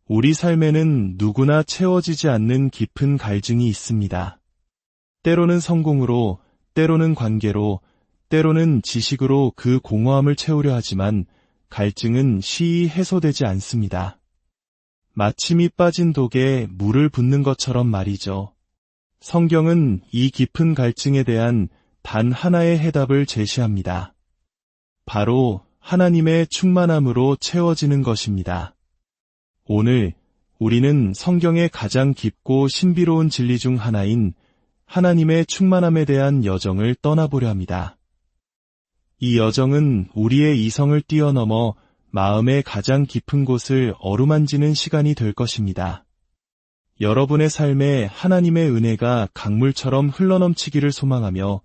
우리 삶에는 누구나 채워지지 않는 깊은 갈증이 있습니다. 때로는 성공으로, 때로는 관계로, 때로는 지식으로 그 공허함을 채우려 하지만 갈증은 쉬이 해소되지 않습니다. 마침이 빠진 독에 물을 붓는 것처럼 말이죠. 성경은 이 깊은 갈증에 대한 단 하나의 해답을 제시합니다. 바로 하나님의 충만함으로 채워지는 것입니다. 오늘 우리는 성경의 가장 깊고 신비로운 진리 중 하나인 하나님의 충만함에 대한 여정을 떠나보려 합니다. 이 여정은 우리의 이성을 뛰어넘어 마음의 가장 깊은 곳을 어루만지는 시간이 될 것입니다. 여러분의 삶에 하나님의 은혜가 강물처럼 흘러넘치기를 소망하며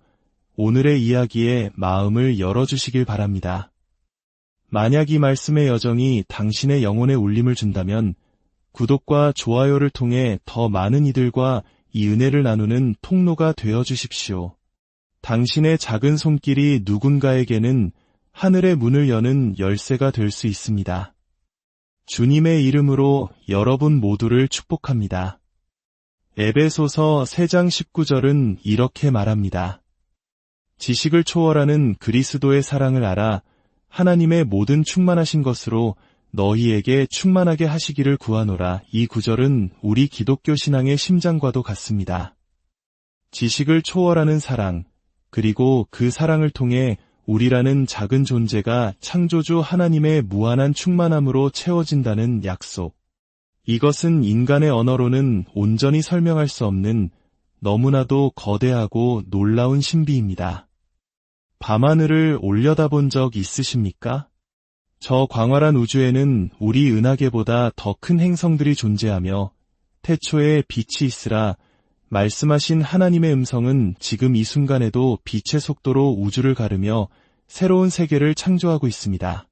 오늘의 이야기에 마음을 열어주시길 바랍니다. 만약 이 말씀의 여정이 당신의 영혼에 울림을 준다면 구독과 좋아요를 통해 더 많은 이들과 이 은혜를 나누는 통로가 되어 주십시오. 당신의 작은 손길이 누군가에게는 하늘의 문을 여는 열쇠가 될 수 있습니다. 주님의 이름으로 여러분 모두를 축복합니다. 에베소서 3장 19절은 이렇게 말합니다. 지식을 초월하는 그리스도의 사랑을 알아 하나님의 모든 충만하신 것으로 너희에게 충만하게 하시기를 구하노라. 이 구절은 우리 기독교 신앙의 심장과도 같습니다. 지식을 초월하는 사랑, 그리고 그 사랑을 통해 우리라는 작은 존재가 창조주 하나님의 무한한 충만함으로 채워진다는 약속. 이것은 인간의 언어로는 온전히 설명할 수 없는 너무나도 거대하고 놀라운 신비입니다. 밤하늘을 올려다본 적 있으십니까? 저 광활한 우주에는 우리 은하계보다 더 큰 행성들이 존재하며 태초에 빛이 있으라 말씀하신 하나님의 음성은 지금 이 순간에도 빛의 속도로 우주를 가르며 새로운 세계를 창조하고 있습니다.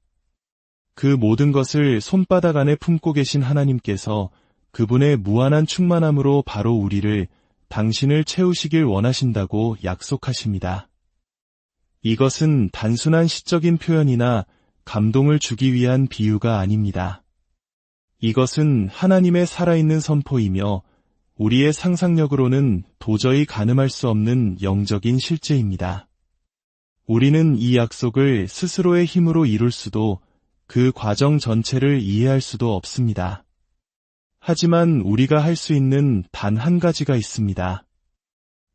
그 모든 것을 손바닥 안에 품고 계신 하나님께서 그분의 무한한 충만함으로 바로 우리를, 당신을 채우시길 원하신다고 약속하십니다. 이것은 단순한 시적인 표현이나 감동을 주기 위한 비유가 아닙니다. 이것은 하나님의 살아있는 선포이며 우리의 상상력으로는 도저히 가늠할 수 없는 영적인 실제입니다. 우리는 이 약속을 스스로의 힘으로 이룰 수도 그 과정 전체를 이해할 수도 없습니다. 하지만 우리가 할 수 있는 단 한 가지가 있습니다.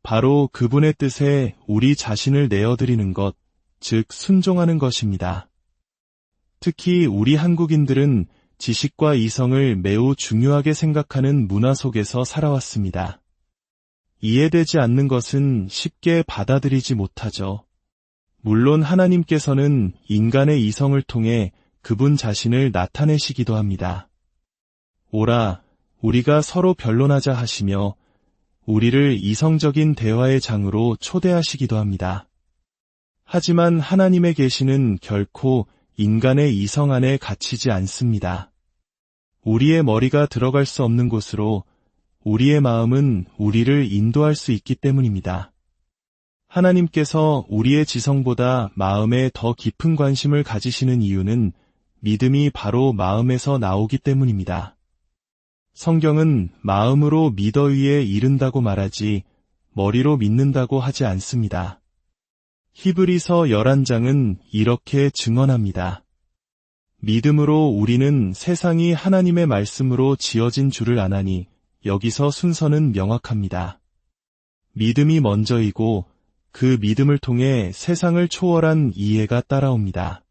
바로 그분의 뜻에 우리 자신을 내어드리는 것, 즉 순종하는 것입니다. 특히 우리 한국인들은 지식과 이성을 매우 중요하게 생각하는 문화 속에서 살아왔습니다. 이해되지 않는 것은 쉽게 받아들이지 못하죠. 물론 하나님께서는 인간의 이성을 통해 그분 자신을 나타내시기도 합니다. 오라, 우리가 서로 변론하자 하시며 우리를 이성적인 대화의 장으로 초대하시기도 합니다. 하지만 하나님의 계시는 결코 인간의 이성 안에 갇히지 않습니다. 우리의 머리가 들어갈 수 없는 곳으로 우리의 마음은 우리를 인도할 수 있기 때문입니다. 하나님께서 우리의 지성보다 마음에 더 깊은 관심을 가지시는 이유는 믿음이 바로 마음에서 나오기 때문입니다. 성경은 마음으로 믿어위에 이른다고 말하지 머리로 믿는다고 하지 않습니다. 히브리서 11장은 이렇게 증언합니다. 믿음으로 우리는 세상이 하나님의 말씀으로 지어진 줄을 아나니 여기서 순서는 명확합니다. 믿음이 먼저이고 그 믿음을 통해 세상을 초월한 이해가 따라옵니다.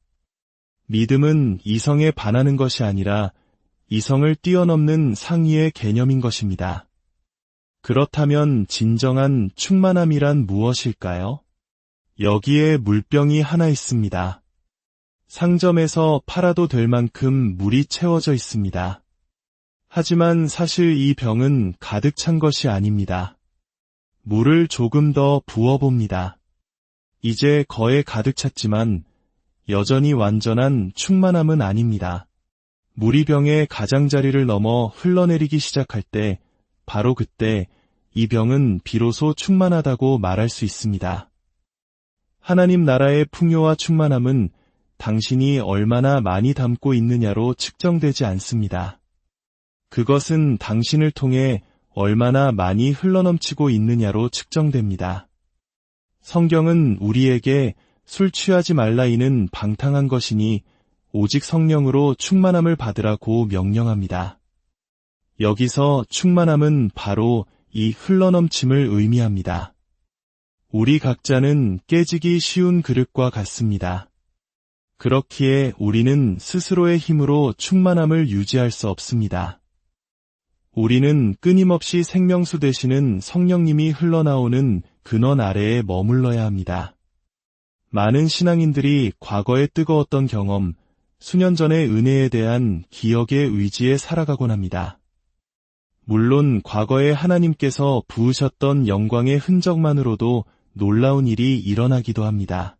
믿음은 이성에 반하는 것이 아니라 이성을 뛰어넘는 상위의 개념인 것입니다. 그렇다면 진정한 충만함이란 무엇일까요? 여기에 물병이 하나 있습니다. 상점에서 팔아도 될 만큼 물이 채워져 있습니다. 하지만 사실 이 병은 가득 찬 것이 아닙니다. 물을 조금 더 부어봅니다. 이제 거의 가득 찼지만 여전히 완전한 충만함은 아닙니다. 물이 병의 가장자리를 넘어 흘러내리기 시작할 때, 바로 그때 이 병은 비로소 충만하다고 말할 수 있습니다. 하나님 나라의 풍요와 충만함은 당신이 얼마나 많이 담고 있느냐로 측정되지 않습니다. 그것은 당신을 통해 얼마나 많이 흘러넘치고 있느냐로 측정됩니다. 성경은 우리에게 술 취하지 말라이는 방탕한 것이니 오직 성령으로 충만함을 받으라고 명령합니다. 여기서 충만함은 바로 이 흘러넘침을 의미합니다. 우리 각자는 깨지기 쉬운 그릇과 같습니다. 그렇기에 우리는 스스로의 힘으로 충만함을 유지할 수 없습니다. 우리는 끊임없이 생명수 되시는 성령님이 흘러나오는 근원 아래에 머물러야 합니다. 많은 신앙인들이 과거에 뜨거웠던 경험, 수년 전의 은혜에 대한 기억의 의지에 살아가곤 합니다. 물론 과거에 하나님께서 부으셨던 영광의 흔적만으로도 놀라운 일이 일어나기도 합니다.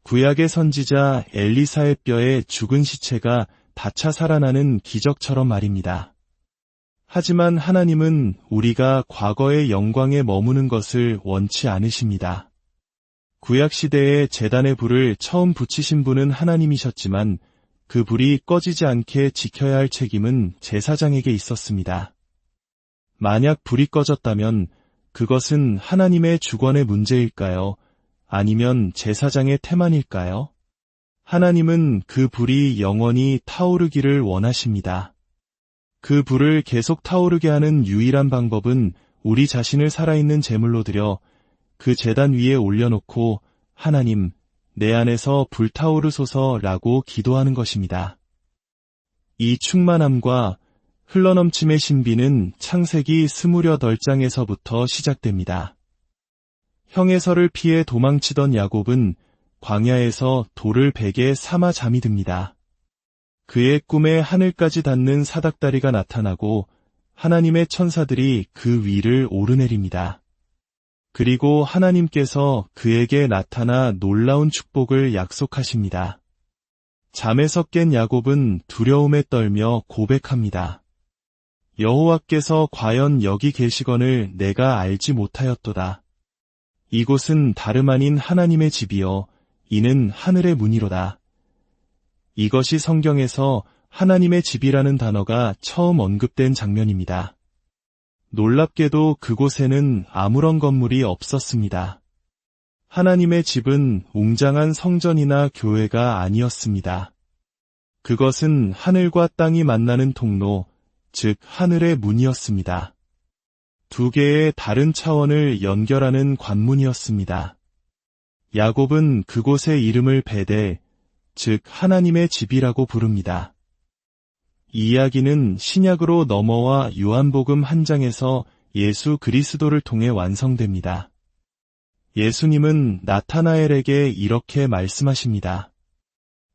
구약의 선지자 엘리사의 뼈에 죽은 시체가 닫혀 살아나는 기적처럼 말입니다. 하지만 하나님은 우리가 과거의 영광에 머무는 것을 원치 않으십니다. 구약시대에 제단의 불을 처음 붙이신 분은 하나님이셨지만 그 불이 꺼지지 않게 지켜야 할 책임은 제사장에게 있었습니다. 만약 불이 꺼졌다면 그것은 하나님의 주권의 문제일까요? 아니면 제사장의 태만일까요? 하나님은 그 불이 영원히 타오르기를 원하십니다. 그 불을 계속 타오르게 하는 유일한 방법은 우리 자신을 살아있는 제물로 드려 그 제단 위에 올려놓고 하나님, 내 안에서 불타오르소서라고 기도하는 것입니다. 이 충만함과 흘러넘침의 신비는 창세기 28장에서부터 시작됩니다. 형의 설을 피해 도망치던 야곱은 광야에서 돌을 베개 삼아 잠이 듭니다. 그의 꿈에 하늘까지 닿는 사닥다리가 나타나고 하나님의 천사들이 그 위를 오르내립니다. 그리고 하나님께서 그에게 나타나 놀라운 축복을 약속하십니다. 잠에서 깬 야곱은 두려움에 떨며 고백합니다. 여호와께서 과연 여기 계시거늘 내가 알지 못하였도다. 이곳은 다름 아닌 하나님의 집이요 이는 하늘의 문이로다. 이것이 성경에서 하나님의 집이라는 단어가 처음 언급된 장면입니다. 놀랍게도 그곳에는 아무런 건물이 없었습니다. 하나님의 집은 웅장한 성전이나 교회가 아니었습니다. 그것은 하늘과 땅이 만나는 통로, 즉 하늘의 문이었습니다. 두 개의 다른 차원을 연결하는 관문이었습니다. 야곱은 그곳의 이름을 베델, 즉 하나님의 집이라고 부릅니다. 이 이야기는 신약으로 넘어와 요한복음 1장에서 예수 그리스도를 통해 완성됩니다. 예수님은 나타나엘에게 이렇게 말씀하십니다.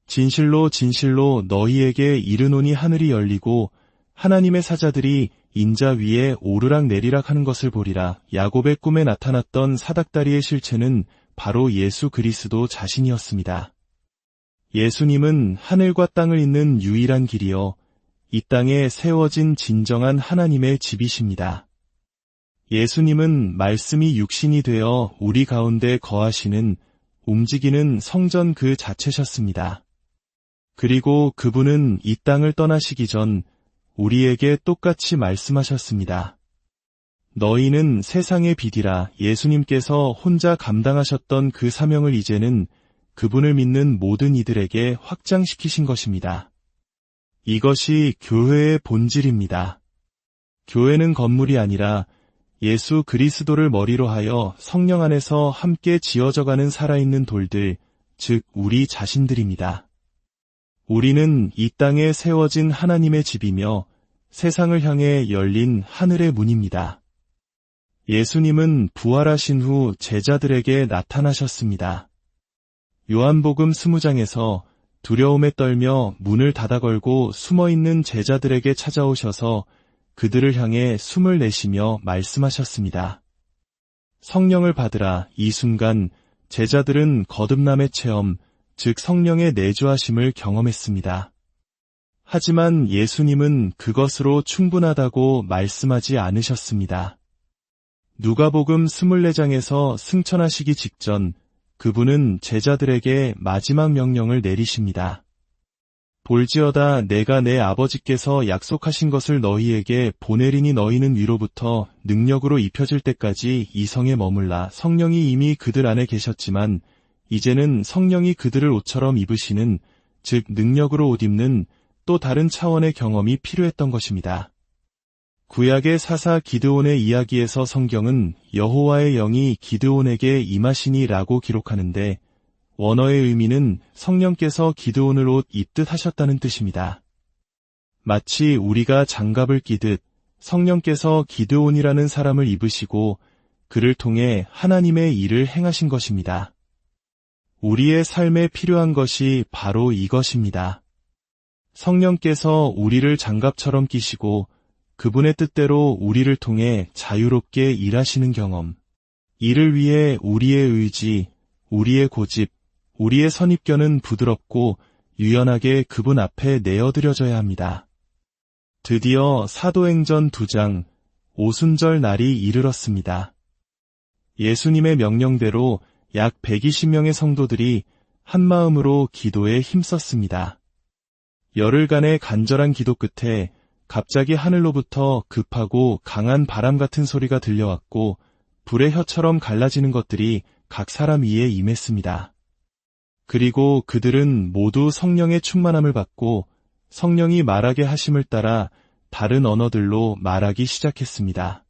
진실로 진실로 너희에게 이르노니 하늘이 열리고 하나님의 사자들이 인자 위에 오르락 내리락 하는 것을 보리라. 야곱의 꿈에 나타났던 사닥다리의 실체는 바로 예수 그리스도 자신이었습니다. 예수님은 하늘과 땅을 잇는 유일한 길이요 이 땅에 세워진 진정한 하나님의 집이십니다. 예수님은 말씀이 육신이 되어 우리 가운데 거하시는 움직이는 성전 그 자체셨습니다. 그리고 그분은 이 땅을 떠나시기 전 우리에게 똑같이 말씀하셨습니다. 너희는 세상의 빛이라. 예수님께서 혼자 감당하셨던 그 사명을 이제는 그분을 믿는 모든 이들에게 확장시키신 것입니다. 이것이 교회의 본질입니다. 교회는 건물이 아니라 예수 그리스도를 머리로 하여 성령 안에서 함께 지어져가는 살아있는 돌들, 즉 우리 자신들입니다. 우리는 이 땅에 세워진 하나님의 집이며 세상을 향해 열린 하늘의 문입니다. 예수님은 부활하신 후 제자들에게 나타나셨습니다. 요한복음 20장에서 두려움에 떨며 문을 닫아 걸고 숨어있는 제자들에게 찾아오셔서 그들을 향해 숨을 내쉬며 말씀하셨습니다. 성령을 받으라. 이 순간 제자들은 거듭남의 체험, 즉 성령의 내주하심을 경험했습니다. 하지만 예수님은 그것으로 충분하다고 말씀하지 않으셨습니다. 누가복음 24장에서 승천하시기 직전 그분은 제자들에게 마지막 명령을 내리십니다. 볼지어다 내가 내 아버지께서 약속하신 것을 너희에게 보내리니 너희는 위로부터 능력으로 입혀질 때까지 이 성에 머물라. 성령이 이미 그들 안에 계셨지만 이제는 성령이 그들을 옷처럼 입으시는, 즉 능력으로 옷 입는 또 다른 차원의 경험이 필요했던 것입니다. 구약의 사사 기드온의 이야기에서 성경은 여호와의 영이 기드온에게 임하시니라고 기록하는데 원어의 의미는 성령께서 기드온을 옷 입듯 하셨다는 뜻입니다. 마치 우리가 장갑을 끼듯 성령께서 기드온이라는 사람을 입으시고 그를 통해 하나님의 일을 행하신 것입니다. 우리의 삶에 필요한 것이 바로 이것입니다. 성령께서 우리를 장갑처럼 끼시고 그분의 뜻대로 우리를 통해 자유롭게 일하시는 경험. 이를 위해 우리의 의지, 우리의 고집, 우리의 선입견은 부드럽고 유연하게 그분 앞에 내어드려져야 합니다. 드디어 사도행전 2장 오순절 날이 이르렀습니다. 예수님의 명령대로 약 120명의 성도들이 한마음으로 기도에 힘썼습니다. 열흘간의 간절한 기도 끝에 갑자기 하늘로부터 급하고 강한 바람 같은 소리가 들려왔고 불의 혀처럼 갈라지는 것들이 각 사람 위에 임했습니다. 그리고 그들은 모두 성령의 충만함을 받고 성령이 말하게 하심을 따라 다른 언어들로 말하기 시작했습니다.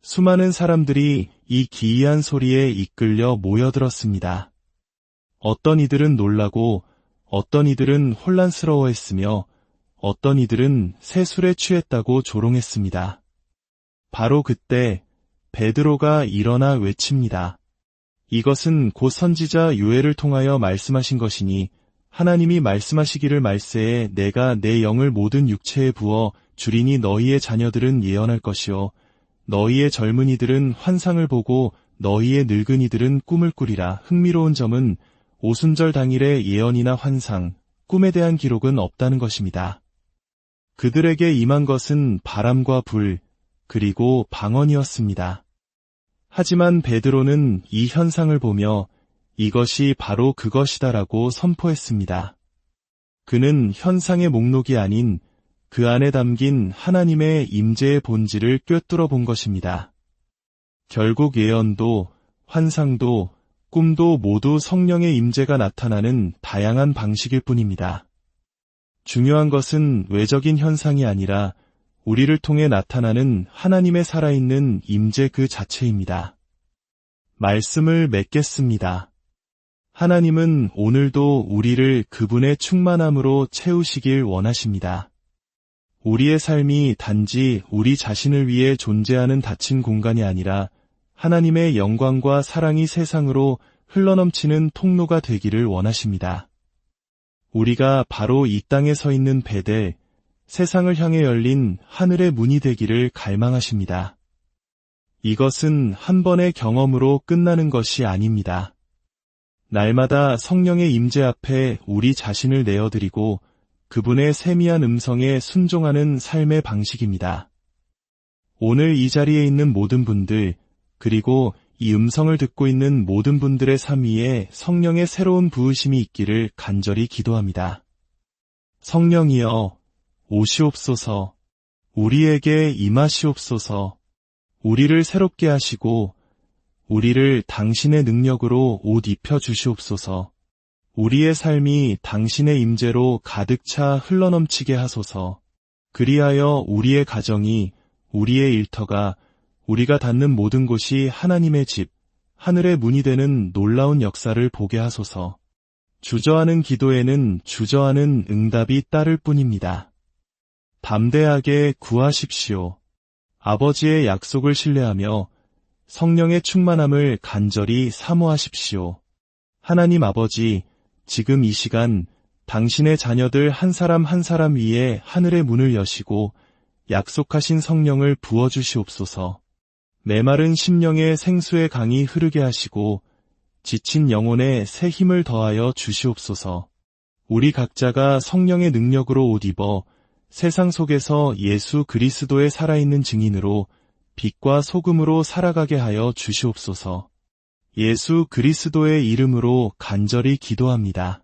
수많은 사람들이 이 기이한 소리에 이끌려 모여들었습니다. 어떤 이들은 놀라고 어떤 이들은 혼란스러워했으며 어떤 이들은 새 술에 취했다고 조롱했습니다. 바로 그때 베드로가 일어나 외칩니다. 이것은 곧 선지자 요엘을 통하여 말씀하신 것이니 하나님이 말씀하시기를 말세에 내가 내 영을 모든 육체에 부어 주리니 너희의 자녀들은 예언할 것이요 너희의 젊은이들은 환상을 보고 너희의 늙은이들은 꿈을 꾸리라. 흥미로운 점은 오순절 당일의 예언이나 환상, 꿈에 대한 기록은 없다는 것입니다. 그들에게 임한 것은 바람과 불, 그리고 방언이었습니다. 하지만 베드로는 이 현상을 보며 이것이 바로 그것이다라고 선포했습니다. 그는 현상의 목록이 아닌 그 안에 담긴 하나님의 임재의 본질을 꿰뚫어 본 것입니다. 결국 예언도, 환상도, 꿈도 모두 성령의 임재가 나타나는 다양한 방식일 뿐입니다. 중요한 것은 외적인 현상이 아니라 우리를 통해 나타나는 하나님의 살아있는 임재 그 자체입니다. 말씀을 맺겠습니다. 하나님은 오늘도 우리를 그분의 충만함으로 채우시길 원하십니다. 우리의 삶이 단지 우리 자신을 위해 존재하는 닫힌 공간이 아니라 하나님의 영광과 사랑이 세상으로 흘러넘치는 통로가 되기를 원하십니다. 우리가 바로 이 땅에 서 있는 베델, 세상을 향해 열린 하늘의 문이 되기를 갈망하십니다. 이것은 한 번의 경험으로 끝나는 것이 아닙니다. 날마다 성령의 임재 앞에 우리 자신을 내어드리고 그분의 세미한 음성에 순종하는 삶의 방식입니다. 오늘 이 자리에 있는 모든 분들, 그리고 이 음성을 듣고 있는 모든 분들의 삶 위에 성령의 새로운 부으심이 있기를 간절히 기도합니다. 성령이여, 오시옵소서, 우리에게 임하시옵소서, 우리를 새롭게 하시고 우리를 당신의 능력으로 옷 입혀 주시옵소서. 우리의 삶이 당신의 임재로 가득 차 흘러넘치게 하소서. 그리하여 우리의 가정이, 우리의 일터가, 우리가 닿는 모든 곳이 하나님의 집, 하늘의 문이 되는 놀라운 역사를 보게 하소서. 주저하는 기도에는 주저하는 응답이 따를 뿐입니다. 담대하게 구하십시오. 아버지의 약속을 신뢰하며 성령의 충만함을 간절히 사모하십시오. 하나님 아버지, 지금 이 시간 당신의 자녀들 한 사람 한 사람 위에 하늘의 문을 여시고 약속하신 성령을 부어주시옵소서. 메마른 심령에 생수의 강이 흐르게 하시고 지친 영혼에 새 힘을 더하여 주시옵소서. 우리 각자가 성령의 능력으로 옷 입어 세상 속에서 예수 그리스도의 살아있는 증인으로 빛과 소금으로 살아가게 하여 주시옵소서. 예수 그리스도의 이름으로 간절히 기도합니다.